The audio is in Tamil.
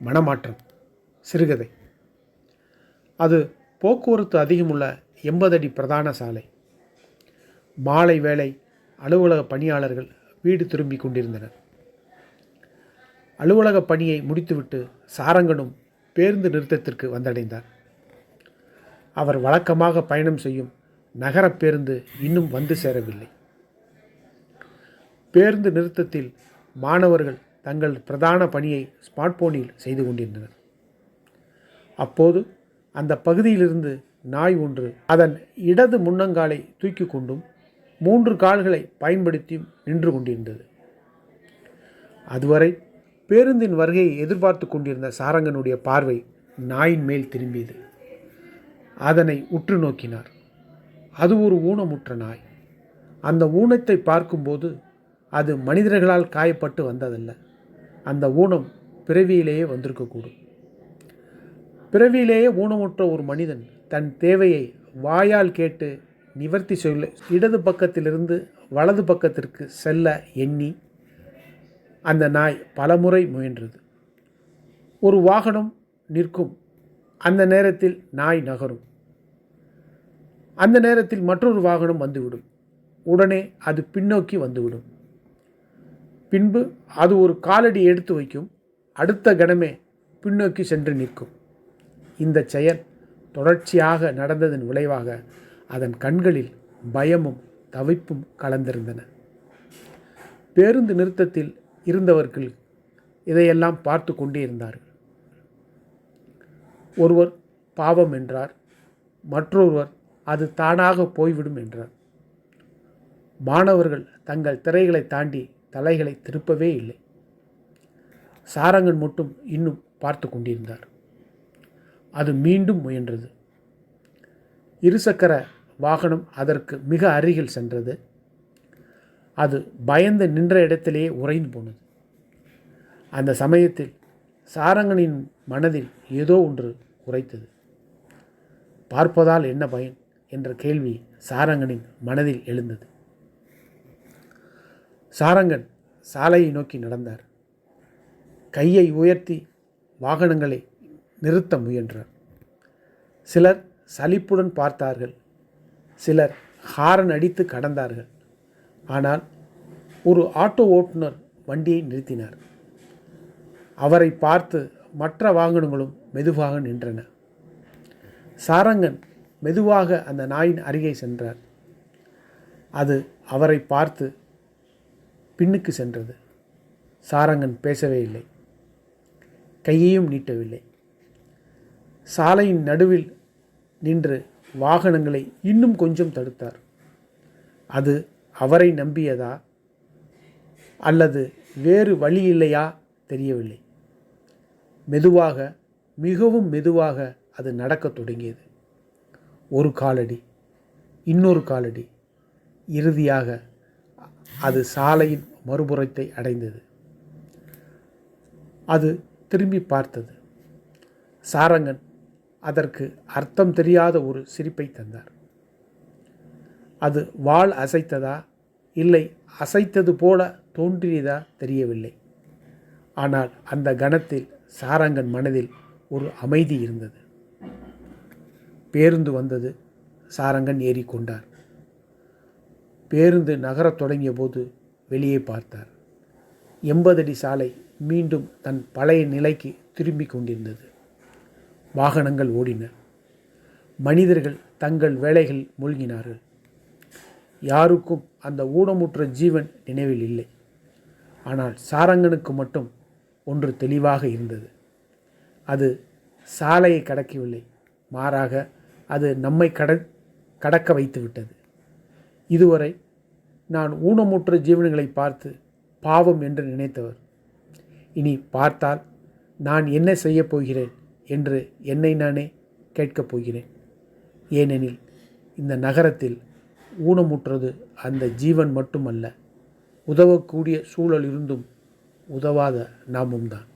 மனமாற்றம் சிறுகதை. அது போக்குவரத்து அதிகமுள்ள 80 அடி பிரதான சாலை. மாலை வேளை அலுவலக பணியாளர்கள் வீடு திரும்பி கொண்டிருந்தனர். அலுவலக பணியை முடித்துவிட்டு சாரங்கனும் பேருந்து நிறுத்தத்திற்கு வந்தடைந்தார். அவர் வழக்கமாக பயணம் செய்யும் நகர பேருந்து இன்னும் வந்து சேரவில்லை. பேருந்து நிறுத்தத்தில் மாணவர்கள் தங்கள் பிரதான பணியை ஸ்மார்ட் போனில் செய்து கொண்டிருந்தனர். அப்போது அந்த பகுதியிலிருந்து நாய் ஒன்று அதன் இடது முன்னங்காலை தூக்கி கொண்டும் 3 கால்களை பயன்படுத்தியும் நின்று கொண்டிருந்தது. அதுவரை பேருந்தின் வருகையை எதிர்பார்த்து கொண்டிருந்த சாரங்கனுடைய பார்வை நாயின் மேல் திரும்பியது. அதனை உற்று நோக்கினார். அது ஒரு ஊனமுற்ற நாய். அந்த ஊனத்தை பார்க்கும்போது அது மனிதர்களால் காயப்பட்டு வந்ததல்ல. அந்த ஊனம் பிறவியிலேயே வந்திருக்கக்கூடும். பிறவியிலேயே ஊனமுற்ற ஒரு மனிதன் தன் தேவையை வாயால் கேட்டு நிவர்த்தி சொல்ல இடது பக்கத்திலிருந்து வலது பக்கத்திற்கு செல்ல எண்ணி அந்த நாய் பலமுறை முயன்றது. ஒரு வாகனம் நிற்கும். அந்த நேரத்தில் நாய் நகரும். அந்த நேரத்தில் மற்றொரு வாகனம் வந்துவிடும். உடனே அது பின்னோக்கி வந்துவிடும். பின்பு அது ஒரு காலடி எடுத்து வைக்கும். அடுத்த கணமே பின்னோக்கி சென்று நிற்கும். இந்த செயல் தொடர்ச்சியாக நடந்ததன் விளைவாக அதன் கண்களில் பயமும் தவிப்பும் கலந்திருந்தன. பேருந்து நிறுத்தத்தில் இருந்தவர்கள் இதையெல்லாம் பார்த்து கொண்டே இருந்தார்கள். ஒருவர் பாவம் என்றார். மற்றொருவர் அது தானாக போய்விடும் என்றார். மாணவர்கள் தங்கள் திரைகளை தாண்டி தலைகளை திருப்பவே இல்லை. சாரங்கன் மட்டும் இன்னும் பார்த்து கொண்டிருந்தார். அது மீண்டும் முயன்றது. இருசக்கர வாகனம் அதற்கு மிக அருகில் சென்றது. அது பயந்து நின்ற இடத்திலேயே உறைந்து போனது. அந்த சமயத்தில் சாரங்கனின் மனதில் ஏதோ ஒன்று உரைத்தது. பார்ப்பதால் என்ன பயன் என்ற கேள்வி சாரங்கனின் மனதில் எழுந்தது. சாரங்கன் சாலையை நோக்கி நடந்தார். கையை உயர்த்தி வாகனங்களை நிறுத்த முயன்றார். சிலர் சலிப்புடன் பார்த்தார்கள். சிலர் ஹாரன் அடித்து கடந்தார்கள். ஆனால் ஒரு ஆட்டோ ஓட்டுநர் வண்டியை நிறுத்தினார். அவரை பார்த்து மற்ற வாகனங்களும் மெதுவாக நின்றன. சாரங்கன் மெதுவாக அந்த நாயின் அருகே சென்றார். அது அவரை பார்த்து பின்னுக்கு சென்றது. சாரங்கன் பேசவே இல்லை. கையையும் நீட்டவில்லை. சாலையின் நடுவில் நின்று வாகனங்களை இன்னும் கொஞ்சம் தடுத்தார். அது அவரை நம்பியதா அல்லது வேறு வழி இல்லையா தெரியவில்லை. மெதுவாக, மிகவும் மெதுவாக அது நடக்கத் தொடங்கியது. ஒரு காலடி, இன்னொரு காலடி. இறுதியாக அது சாலையின் மறுபுறத்தை அடைந்தது. அது திரும்பி பார்த்தது. சாரங்கன் அதற்கு அர்த்தம் தெரியாத ஒரு சிரிப்பை தந்தார். அது வாள் அசைத்ததா இல்லை அசைத்தது போல தோன்றியதா தெரியவில்லை. ஆனால் அந்த கணத்தில் சாரங்கன் மனதில் ஒரு அமைதி இருந்தது. பேருந்து வந்தது. சாரங்கன் ஏறிக்கொண்டார். பேருந்து நகரத் தொடங்கிய போது வெளியே பார்த்தார். 80 அடி சாலை மீண்டும் தன் பழைய நிலைக்கு திரும்பி கொண்டிருந்தது. வாகனங்கள் ஓடின. மனிதர்கள் தங்கள் வேலைகளில் மூழ்கினார்கள். யாருக்கும் அந்த ஊனமுற்ற ஜீவன் நினைவில் இல்லை. ஆனால் சாரங்கனுக்கு மட்டும் ஒன்று தெளிவாக இருந்தது. அது சாலையை கடக்கவில்லை. மாறாக அது நம்மை கடக்க வைத்து விட்டது. இதுவரை நான் ஊனமுற்ற ஜீவன்களை பார்த்து பாவம் என்று நினைத்தவர் இனி பார்த்தால் நான் என்ன செய்யப் போகிறேன் என்று என்னை நானே கேட்கப் போகிறேன். ஏனெனில் இந்த நகரத்தில் ஊனமுற்றது அந்த ஜீவன் மட்டுமல்ல, உதவக்கூடிய சூழல் இருந்தும் உதவாத நாமும் தான்.